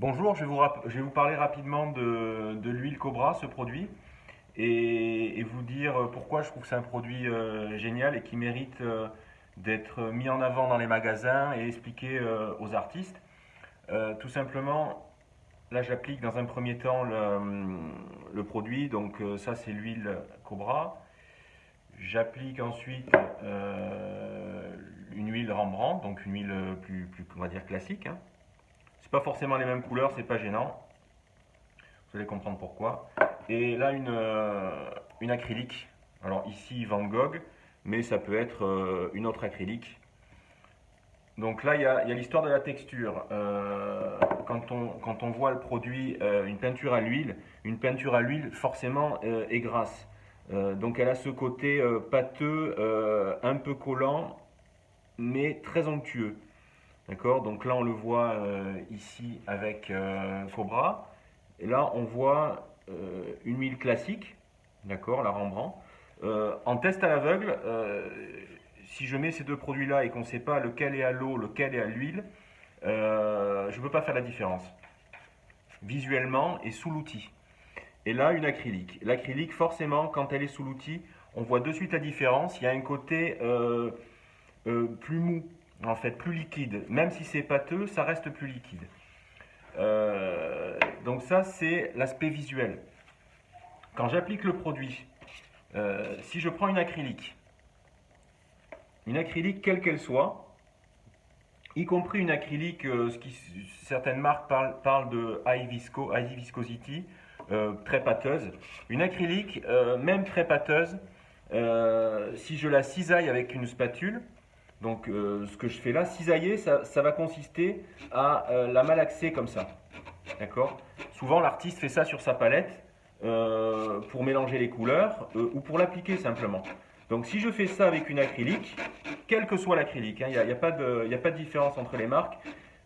Bonjour, je vais vous parler rapidement de l'huile Cobra, ce produit, et vous dire pourquoi je trouve que c'est un produit génial et qui mérite d'être mis en avant dans les magasins et expliqué aux artistes. Tout simplement, là j'applique dans un premier temps le produit, donc ça c'est l'huile Cobra. J'applique ensuite une huile Rembrandt, donc une huile plus on va dire classique, hein. C'est pas forcément les mêmes couleurs, c'est pas gênant. Vous allez comprendre pourquoi. Et là, une acrylique. Alors ici, Van Gogh, mais ça peut être une autre acrylique. Donc là, il y a l'histoire de la texture. Quand on voit le produit, une peinture à l'huile forcément est grasse. Donc elle a ce côté pâteux, un peu collant, mais très onctueux. D'accord. Donc là, on le voit ici avec Cobra. Et là, on voit une huile classique, d'accord, la Rembrandt. En test à l'aveugle, si je mets ces deux produits-là et qu'on ne sait pas lequel est à l'eau, lequel est à l'huile, je ne peux pas faire la différence, visuellement et sous l'outil. Et là, une acrylique. L'acrylique, forcément, quand elle est sous l'outil, on voit de suite la différence. Il y a un côté plus mou, en fait, plus liquide. Même si c'est pâteux, ça reste plus liquide. Donc ça, c'est l'aspect visuel. Quand j'applique le produit, si je prends une acrylique quelle qu'elle soit, y compris une acrylique, certaines marques parlent de high viscosity, très pâteuse. Une acrylique, même très pâteuse, si je la cisaille avec une spatule, donc ce que je fais là, cisailler, ça va consister à la malaxer comme ça. D'accord. Souvent l'artiste fait ça sur sa palette pour mélanger les couleurs ou pour l'appliquer simplement. Donc si je fais ça avec une acrylique, quelle que soit l'acrylique, hein, il n'y a pas de différence entre les marques,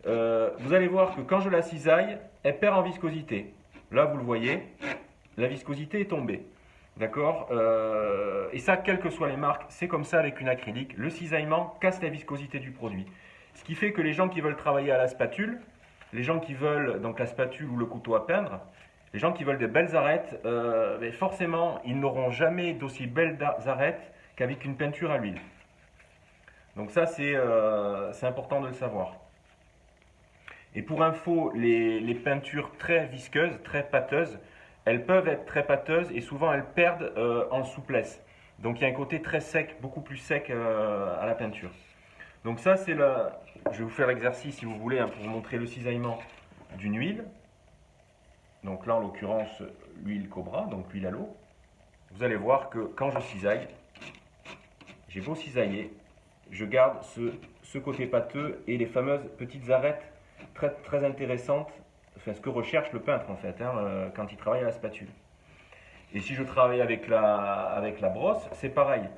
vous allez voir que quand je la cisaille, elle perd en viscosité. Là vous le voyez, la viscosité est tombée. D'accord. Et ça, quelles que soient les marques, c'est comme ça avec une acrylique. Le cisaillement casse la viscosité du produit. Ce qui fait que les gens qui veulent travailler à la spatule, les gens qui veulent donc la spatule ou le couteau à peindre, les gens qui veulent des belles arêtes, mais forcément, ils n'auront jamais d'aussi belles arêtes qu'avec une peinture à l'huile. Donc ça, c'est important de le savoir. Et pour info, les peintures très visqueuses, très pâteuses, elles peuvent être très pâteuses et souvent elles perdent en souplesse. Donc il y a un côté très sec, beaucoup plus sec à la peinture. Donc ça, c'est la... Je vais vous faire l'exercice si vous voulez hein, pour vous montrer le cisaillement d'une huile. Donc là, en l'occurrence, l'huile Cobra, donc l'huile à l'eau. Vous allez voir que quand je cisaille, j'ai beau cisailler, je garde ce côté pâteux et les fameuses petites arêtes très, très intéressantes, enfin ce que recherche le peintre en fait, hein, quand il travaille à la spatule. Et si je travaille avec la brosse, c'est pareil.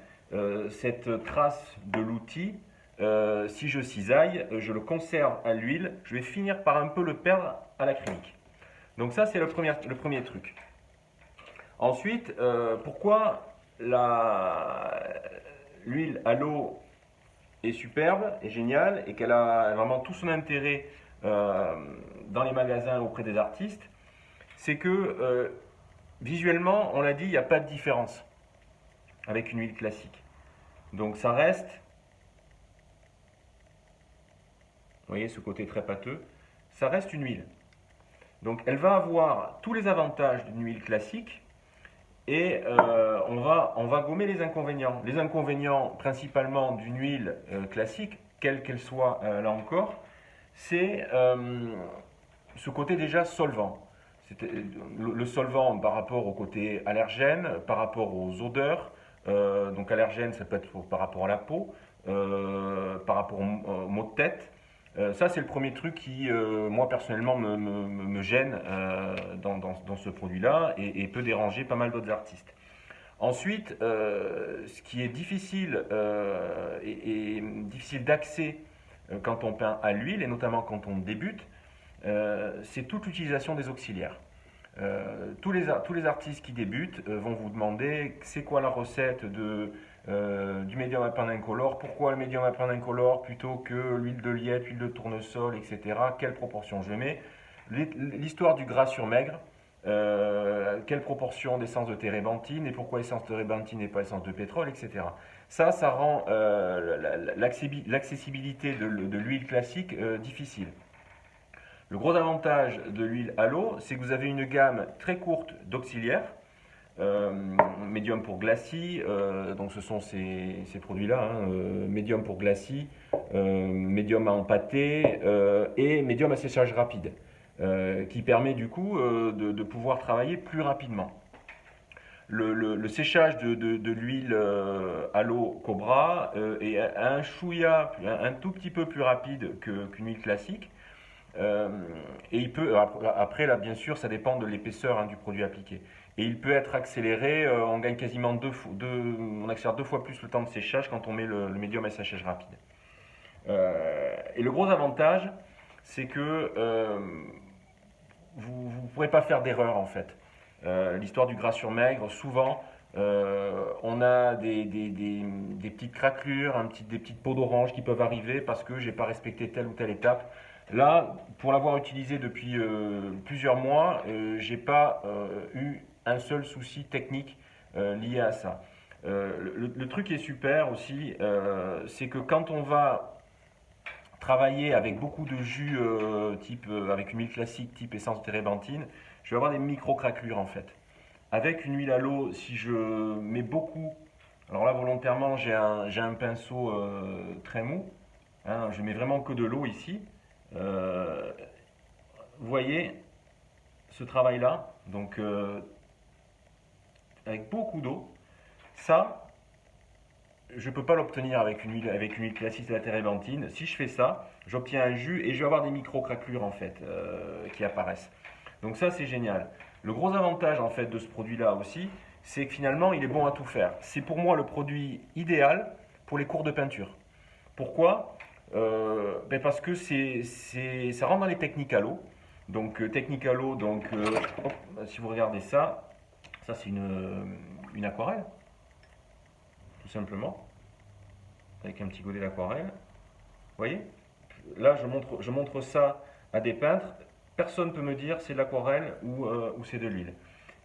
Cette trace de l'outil, si je cisaille, je le conserve à l'huile, je vais finir par un peu le perdre à l'acrylique. Donc ça, c'est le premier truc. Ensuite, pourquoi l'huile à l'eau est superbe, est géniale et qu'elle a vraiment tout son intérêt dans les magasins auprès des artistes, c'est que visuellement, on l'a dit, il n'y a pas de différence avec une huile classique. Donc ça reste, vous voyez ce côté très pâteux, ça reste une huile. Donc elle va avoir tous les avantages d'une huile classique et on va gommer les inconvénients. Les inconvénients principalement d'une huile classique, quelle qu'elle soit là encore, c'est ce côté déjà solvant. Le solvant par rapport au côté allergène, par rapport aux odeurs. Donc allergène, ça peut être par rapport à la peau, par rapport aux maux de tête. Ça, c'est le premier truc qui, moi personnellement, me gêne dans ce produit-là et peut déranger pas mal d'autres artistes. Ensuite, ce qui est difficile et difficile d'accès quand on peint à l'huile, et notamment quand on débute, c'est toute l'utilisation des auxiliaires. Tous les artistes qui débutent vont vous demander c'est quoi la recette du médium à peindre incolore, pourquoi le médium à peindre incolore plutôt que l'huile de liette, l'huile de tournesol, etc. Quelle proportion je mets. L'histoire du gras sur maigre, quelle proportion d'essence de térébenthine et pourquoi essence de térébenthine et pas essence de pétrole, etc. Ça rend l'accessibilité de l'huile classique difficile. Le gros avantage de l'huile à l'eau, c'est que vous avez une gamme très courte d'auxiliaires, médium pour glacis, donc ce sont ces produits-là, hein, médium pour glacis, médium à empâter et médium à séchage rapide, qui permet du coup de pouvoir travailler plus rapidement. Le séchage de l'huile à l'eau Cobra est un chouïa, un tout petit peu plus rapide qu'une huile classique. Et il peut, après là bien sûr ça dépend de l'épaisseur, hein, du produit appliqué. Et il peut être accéléré, on gagne quasiment on accélère 2 fois plus le temps de séchage quand on met le médium à séchage rapide. Et le gros avantage, c'est que vous ne pourrez pas faire d'erreur en fait. L'histoire du gras sur maigre, souvent on a des petites craquelures, des petites peaux d'orange qui peuvent arriver parce que j'ai pas respecté telle ou telle étape. Là, pour l'avoir utilisé depuis plusieurs mois, j'ai pas eu un seul souci technique lié à ça. Le truc qui est super aussi, c'est que quand on va travailler avec beaucoup de jus avec une huile classique type essence de térébenthine, je vais avoir des micro-craquelures en fait. Avec une huile à l'eau, si je mets beaucoup, alors là volontairement j'ai un pinceau très mou, hein, je mets vraiment que de l'eau ici. Vous voyez ce travail-là, donc avec beaucoup d'eau, ça, je ne peux pas l'obtenir avec une huile classique de la térébenthine. Si je fais ça, j'obtiens un jus et je vais avoir des micro-craquelures en fait qui apparaissent. Donc ça c'est génial. Le gros avantage en fait de ce produit-là aussi, c'est que finalement il est bon à tout faire. C'est pour moi le produit idéal pour les cours de peinture. Pourquoi? Parce que ça rentre dans les techniques à l'eau. Donc technique à l'eau, si vous regardez ça c'est une aquarelle, tout simplement, avec un petit godet d'aquarelle. Vous voyez? Là je montre ça à des peintres, personne ne peut me dire c'est de l'aquarelle ou c'est de l'huile.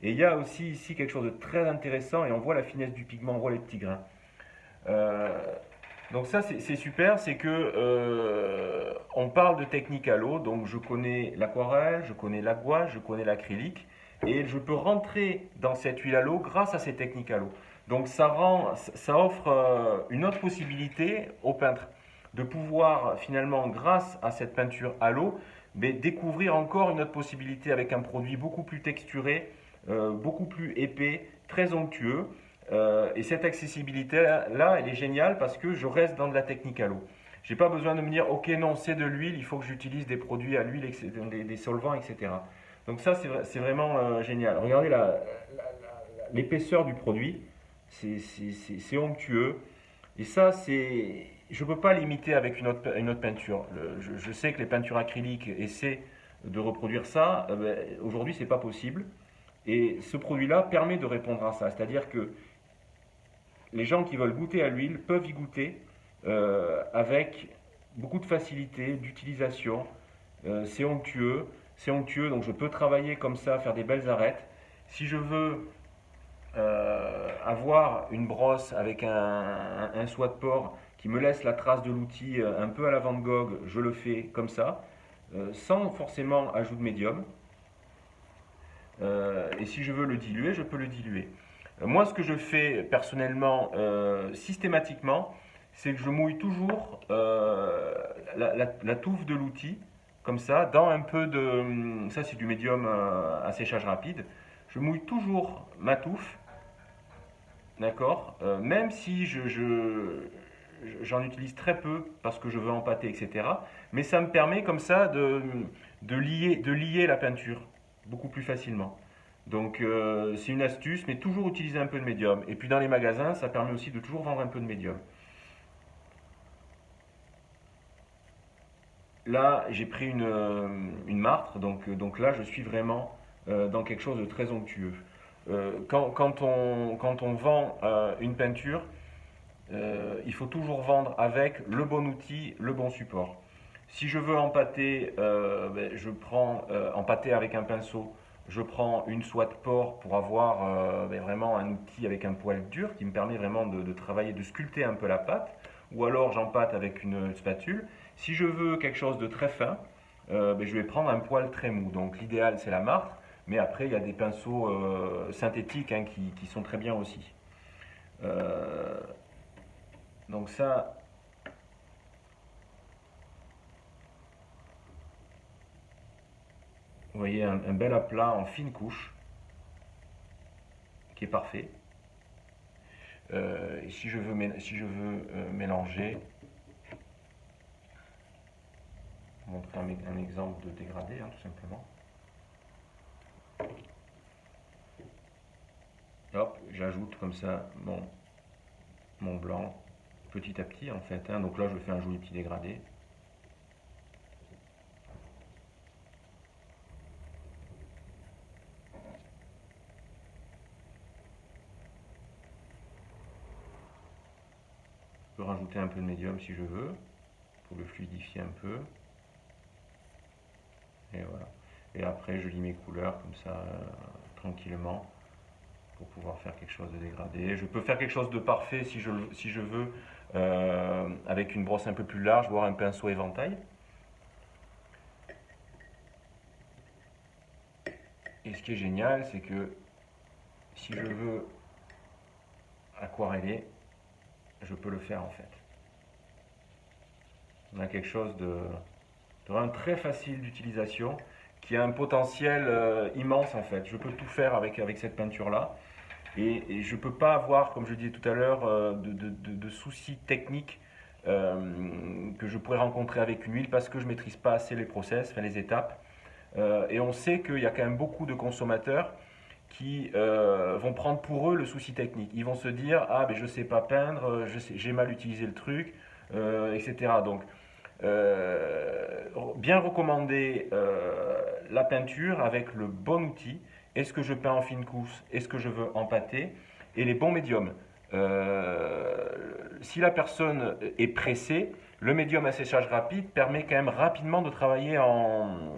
Et il y a aussi ici quelque chose de très intéressant et on voit la finesse du pigment, on voit les petits grains. Donc ça c'est super, c'est que on parle de technique à l'eau, donc je connais l'aquarelle, je connais la gouache, je connais l'acrylique, et je peux rentrer dans cette huile à l'eau grâce à ces techniques à l'eau. Donc ça offre une autre possibilité aux peintres de pouvoir finalement, grâce à cette peinture à l'eau, découvrir encore une autre possibilité avec un produit beaucoup plus texturé, beaucoup plus épais, très onctueux. Et cette accessibilité-là, elle est géniale parce que je reste dans de la technique à l'eau. Je n'ai pas besoin de me dire, ok, non, c'est de l'huile, il faut que j'utilise des produits à l'huile, des solvants, etc. Donc ça, c'est vraiment génial. Regardez l'épaisseur du produit, c'est onctueux. Et ça, je ne peux pas l'imiter avec une autre peinture. Je sais que les peintures acryliques essaient de reproduire ça. Aujourd'hui, ce n'est pas possible. Et ce produit-là permet de répondre à ça. C'est-à-dire que les gens qui veulent goûter à l'huile peuvent y goûter avec beaucoup de facilité d'utilisation. C'est onctueux, donc je peux travailler comme ça, faire des belles arêtes. Si je veux avoir une brosse avec un soie de porc qui me laisse la trace de l'outil un peu à la Van Gogh, je le fais comme ça, sans forcément ajout de médium. Et si je veux le diluer, je peux le diluer. Moi, ce que je fais personnellement, systématiquement, c'est que je mouille toujours la touffe de l'outil, comme ça, dans un peu de... Ça, c'est du médium à séchage rapide. Je mouille toujours ma touffe, d'accord, même si j'en utilise très peu parce que je veux empâter, etc. Mais ça me permet comme ça de lier la peinture beaucoup plus facilement. Donc c'est une astuce, mais toujours utiliser un peu de médium. Et puis dans les magasins, ça permet aussi de toujours vendre un peu de médium. Là, j'ai pris une martre, donc là, je suis vraiment dans quelque chose de très onctueux. Quand on vend une peinture, il faut toujours vendre avec le bon outil, le bon support. Si je veux empâter, je prends empâter avec un pinceau. Je prends une soie de porc pour avoir vraiment un outil avec un poil dur qui me permet vraiment de travailler, de sculpter un peu la pâte. Ou alors j'empâte avec une spatule. Si je veux quelque chose de très fin, je vais prendre un poil très mou. Donc l'idéal c'est la martre, mais après il y a des pinceaux synthétiques hein, qui sont très bien aussi. Euh, donc ça, vous voyez un bel aplat en fine couche qui est parfait. Et si je veux, mélanger, montrer un exemple de dégradé, hein, tout simplement. Hop, j'ajoute comme ça mon blanc petit à petit en fait. Hein. Donc là, je fais un joli petit dégradé. Je peux rajouter un peu de médium si je veux, pour le fluidifier un peu. Et voilà. Et après, je lis mes couleurs comme ça, tranquillement, pour pouvoir faire quelque chose de dégradé. Je peux faire quelque chose de parfait si je veux, avec une brosse un peu plus large, voire un pinceau éventail. Et ce qui est génial, c'est que si je veux aquareller, je peux le faire en fait. On a quelque chose de vraiment très facile d'utilisation, qui a un potentiel immense en fait. Je peux tout faire avec cette peinture-là. Et je ne peux pas avoir, comme je disais tout à l'heure, de soucis techniques que je pourrais rencontrer avec une huile parce que je ne maîtrise pas assez les process, enfin les étapes. Et on sait qu'il y a quand même beaucoup de consommateurs qui vont prendre pour eux le souci technique. Ils vont se dire, ah ben je ne sais pas peindre, j'ai mal utilisé le truc, etc. Donc bien recommander la peinture avec le bon outil. Est-ce que je peins en fine couche? Est-ce que je veux empâter? Et les bons médiums. Si la personne est pressée, le médium à séchage rapide permet quand même rapidement de travailler en,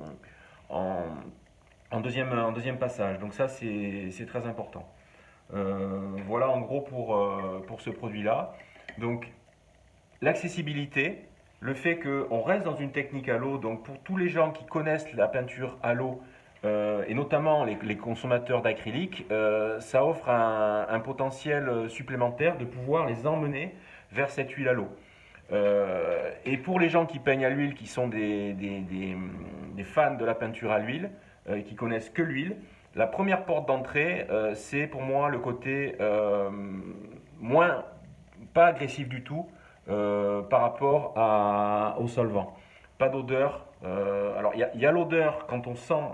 en deuxième passage. Donc ça, c'est très important. Voilà en gros pour ce produit-là. Donc l'accessibilité, le fait qu'on reste dans une technique à l'eau, donc pour tous les gens qui connaissent la peinture à l'eau, et notamment les consommateurs d'acrylique, ça offre un potentiel supplémentaire de pouvoir les emmener vers cette huile à l'eau. Et pour les gens qui peignent à l'huile, qui sont des fans de la peinture à l'huile, et qui connaissent que l'huile, la première porte d'entrée, c'est pour moi le côté moins, pas agressif du tout, par rapport au solvant. Pas d'odeur. Alors il y a l'odeur quand on sent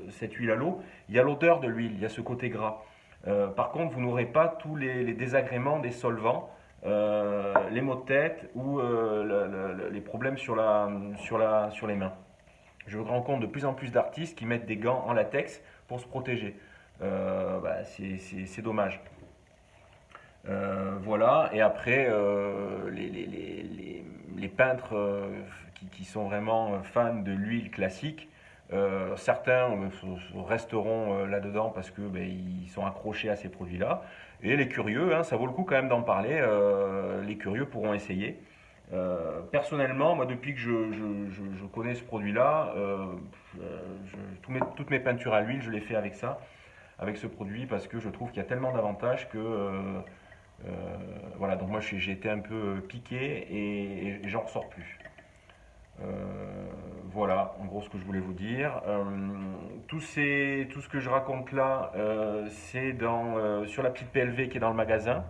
cette huile à l'eau, il y a l'odeur de l'huile, il y a ce côté gras. Par contre, vous n'aurez pas tous les désagréments des solvants, les maux de tête ou les problèmes sur les mains. Je rencontre de plus en plus d'artistes qui mettent des gants en latex pour se protéger. C'est dommage. Voilà, et après, les peintres qui sont vraiment fans de l'huile classique, certains resteront là-dedans parce que ils sont accrochés à ces produits-là. Et les curieux, hein, ça vaut le coup quand même d'en parler, les curieux pourront essayer. Personnellement, moi depuis que je connais ce produit-là, toutes mes peintures à l'huile, je les fais avec ça, avec ce produit, parce que je trouve qu'il y a tellement d'avantages que voilà, donc moi j'ai été un peu piqué et j'en ressors plus. Euh, voilà, en gros ce que je voulais vous dire. Tout ce que je raconte là, c'est sur la petite PLV qui est dans le magasin,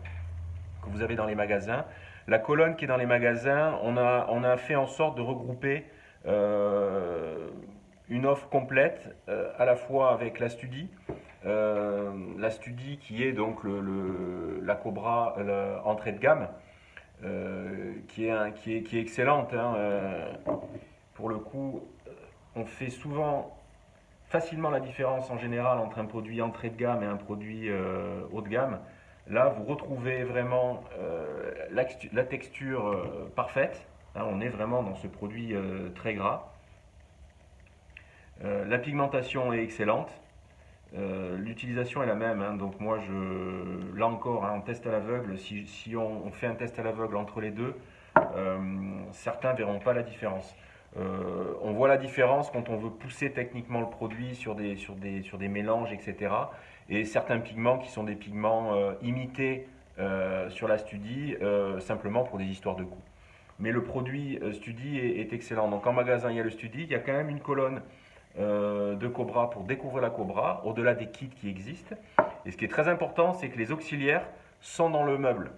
que vous avez dans les magasins. La colonne qui est dans les magasins, on a fait en sorte de regrouper une offre complète, à la fois avec la Studi, qui est donc la Cobra entrée de gamme, qui est excellente. Hein, pour le coup, on fait souvent facilement la différence en général entre un produit entrée de gamme et un produit haut de gamme. Là, vous retrouvez vraiment la texture parfaite. Hein, on est vraiment dans ce produit très gras. La pigmentation est excellente. L'utilisation est la même, hein, donc moi, là encore, hein, en test à l'aveugle, si on fait un test à l'aveugle entre les deux, certains verront pas la différence. On voit la différence quand on veut pousser techniquement le produit sur des mélanges, etc. Et certains pigments qui sont des pigments imités sur la Studi, simplement pour des histoires de coût. Mais le produit Studi est excellent. Donc en magasin, il y a le Studi, il y a quand même une colonne de Cobra pour découvrir la Cobra, au-delà des kits qui existent. Et ce qui est très important, c'est que les auxiliaires sont dans le meuble.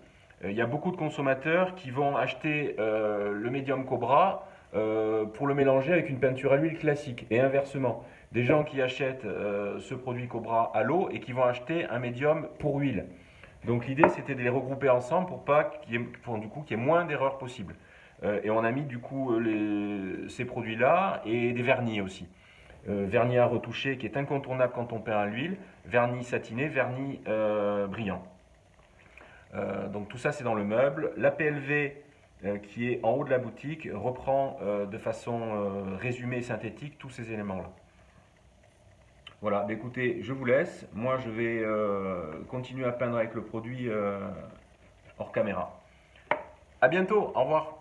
Il y a beaucoup de consommateurs qui vont acheter le médium Cobra pour le mélanger avec une peinture à l'huile classique et inversement. Des gens qui achètent ce produit Cobra à l'eau et qui vont acheter un médium pour huile. Donc l'idée c'était de les regrouper ensemble pour pas qu'il y ait moins d'erreurs possibles. Et on a mis du coup ces produits-là et des vernis aussi. Vernis à retoucher qui est incontournable quand on peint à l'huile, vernis satiné, vernis brillant. Donc tout ça c'est dans le meuble. La PLV qui est en haut de la boutique reprend de façon résumée et synthétique tous ces éléments-là. Voilà, bah écoutez, je vous laisse. Moi je vais continuer à peindre avec le produit hors caméra. À bientôt, au revoir.